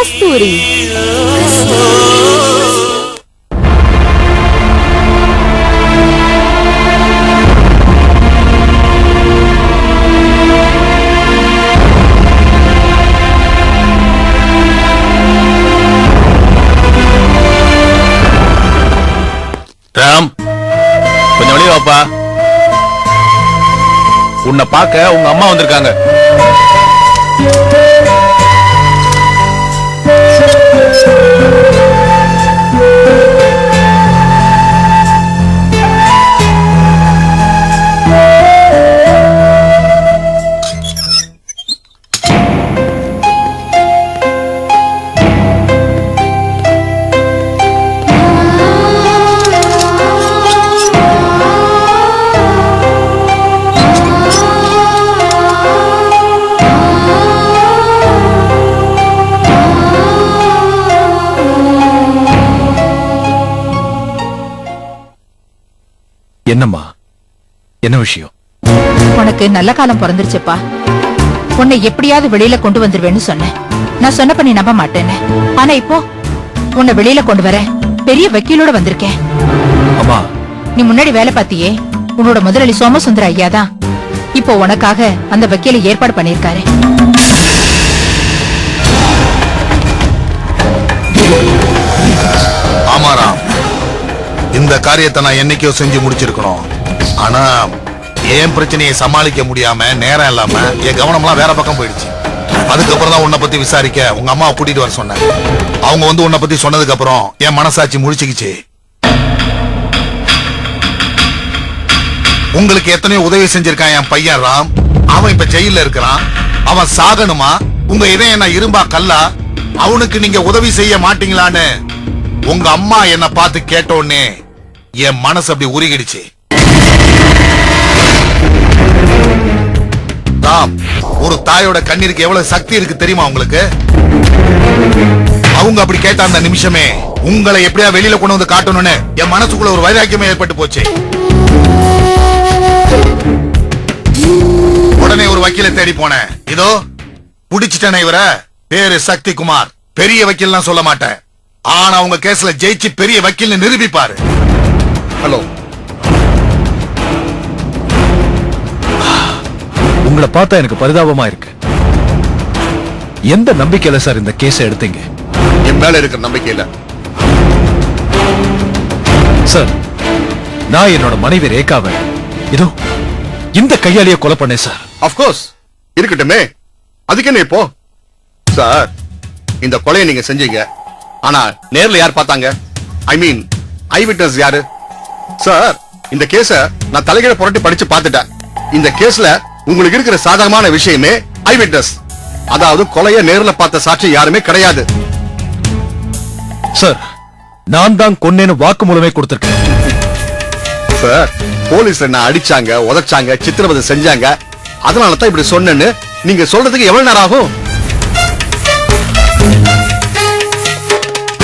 கஸ்தூரி. ராம், கொஞ்சம் வெளியே வாப்பா. உன்னை பார்க்க உங்க அம்மா வந்திருக்காங்க. என்னம்மா, என்ன விஷயம்? உனக்கு நல்ல காலம் பிறந்துருச்சுப்பா. உன்னை எப்படியாவது வெளியில கொண்டு வந்துருவேன்னு சொன்னேன். நான் சொன்னப்ப நீ நம்ப மாட்டேன்னு. ஆனா இப்போ உன்னை வெளியில கொண்டு வர பெரிய வக்கீலோட வந்திருக்கேன். அம்மா, நீ முன்னாடி வேலை பார்த்தியே, உன்னோட முதலாளி சோமசுந்தர ஐயாதான் இப்போ உனக்காக அந்த வக்கீல ஏற்பாடு பண்ணிருக்காரு. ஆமாராம், இந்த காரியத்தை நான் என்னைக்கோ செஞ்சு முடிச்சிருக்கணும். ஆனா ஏன் பிரச்சனையை சமாளிக்க முடியாம நேரம் இல்லாம என் கவனம்லாம் வேற பக்கம் போயிடுச்சு. அதுக்கப்புறம் தான் உன்னை பத்தி விசாரிக்க உங்க அம்மாவை கூட்டிட்டு வர சொன்னேன். அவங்க வந்து உன்னை பத்தி சொன்னதுக்கு அப்புறம் என் மனசாட்சி முடிச்சுக்கிச்சு. உங்களுக்கு எத்தனையோ உதவி செஞ்சிருக்கான் என் பையன் ராம். அவன் இப்ப ஜெயில இருக்கிறான். அவன் சாகணுமா? உங்க இதயம் என்ன இரும்பா கல்லா? அவனுக்கு நீங்க உதவி செய்ய மாட்டீங்களான்னு உங்க அம்மா என்ன பார்த்து கேட்டோன்னே என் மனசு அப்படி உருகிடுச்சு. ராம், ஒரு தாயோட கண்ணீருக்கு எவ்வளவு சக்தி இருக்கு தெரியுமா உங்களுக்கு? அவங்க அப்படி கேட்ட அந்த நிமிஷமே உங்களை எப்படியா வெளியில கொண்டு வந்து காட்டணும்னு என் மனசுக்குள்ள ஒரு வைராக்கியமே ஏற்பட்டு போச்சு. உடனே ஒரு வக்கீலை தேடி போனேன். இதோ புடிச்சிட்டேனே இவர. பேரு சக்தி குமார். பெரிய வக்கீல் சொல்ல மாட்டேன், ஆனா உங்க கேஸ்ல ஜெயிச்சு பெரிய வக்கீல் நிரூபிப்பாரு. ஹலோ, உங்களை பார்த்தா எனக்கு பரிதாபமா இருக்கு. எந்த நம்பிக்கையில சார் இந்த கேஸை எடுத்தீங்க? என் மேல இருக்கிற நம்பிக்கையில சார், நான் என்னோட மனைவி ரேகாவை இதோ இந்த கையாலேயே கொலை பண்ணேன் சார். அப்கோர்ஸ் இருக்கட்டுமே, அதுக்கு என்ன இப்போ? சார், இந்த கொலையை நீங்க செஞ்சீங்க, ஆனா நேர்ல யார் பார்த்தாங்க? ஐ மீன் ஐ விட்னஸ் யாரு? சார், இந்த கேஸ நான் தலைகீழ புரட்டி படிச்சு பார்த்துட்டேன். இந்த கேஸ்ல உங்களுக்கு இருக்கிற சாதகமான விஷயமே ஐ விட்னஸ். அதாவது கொலைய நேர்ல பார்த்த சாட்சி யாருமே கிடையாது. சார், நான் தான் கொன்னேன்னு வாக்கு மூலமே கொடுத்திருக்கேன். சார், போலீஸ் என்ன அடிச்சாங்க, உதைச்சாங்க, சித்திரவதை செஞ்சாங்க. அதனால தான் இப்படி சொன்னேன்னு நீங்க சொல்றதுக்கு எவ்வளவு நேரம் ஆகும்?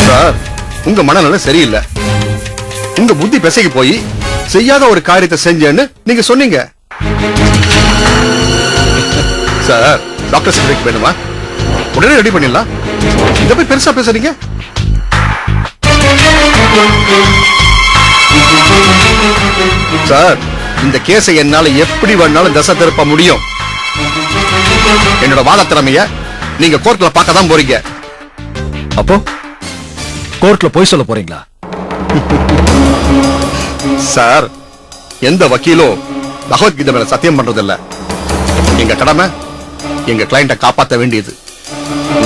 சார், உங்க மனநலம் சரியில்லை. உங்க புத்தி பிசகி போய் செய்யாத ஒரு காரியத்தை செஞ்சேன்னு நீங்க சொன்னீங்க. சார், டாக்டர் சர்டிபிகேட் வேணுமா? உடனே ரெடி பண்ணிடலாம். இத போய் பெருசா பேசுறீங்க. சார், இந்த கேஸை என்னால எப்படி வேணாலும் தசை திருப்ப முடியும். என்னோட வாத திறமைய நீங்க கோர்ட்ல பார்க்க தான் போறீங்க. அப்போ கோர்ட்ல போய் சொல்ல போறீங்களா? சார், எந்த வக்கீலும் பகவத்கீதை மேல சத்தியம் பண்றதில்ல. எங்க கடமை எங்க கிளையண்ட காப்பாத்த வேண்டியது.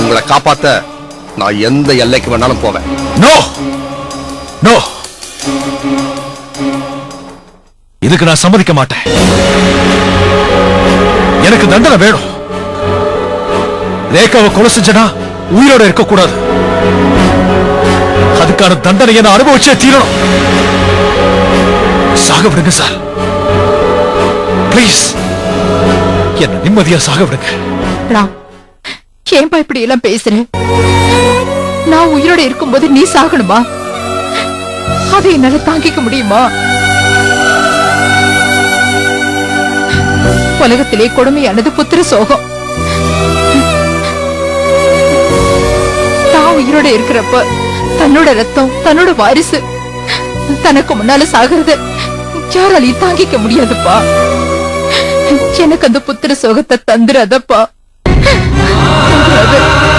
உங்களை காப்பாத்த நான் எந்த எல்லைக்கு வேணாலும் போவேன். நோ நோ, இதுக்கு நான் சம்மதிக்க மாட்டேன். எனக்கு தண்டனை வேணும். ரேகாவை கொலை செஞ்சனா உயிரோட இருக்க கூடாது. அதுக்கான தண்டனையை நான் அனுபவிச்சே தீரணும். சாக விடுங்க சார், பிளீஸ். என்ன நிம்மதியா சாக விடுங்க. ராம், ஏன்பா இப்படி எல்லாம் பேசுற? நான் உயிரோட இருக்கும்போது நீ சாகணுமா? அதை என்னால தாங்கிக்க முடியுமா? உலகத்திலே கொடுமையானது புத்திர சோகம். உயிரோட இருக்கிறப்ப தன்னோட ரத்தம் தன்னோட வாரிசு தனக்கு முன்னால சாகிறத யாராலையும் தாங்கிக்க முடியாதுப்பா. எனக்கு அந்த புத்திர சோகத்தை தந்துராதப்பா. தந்துராத.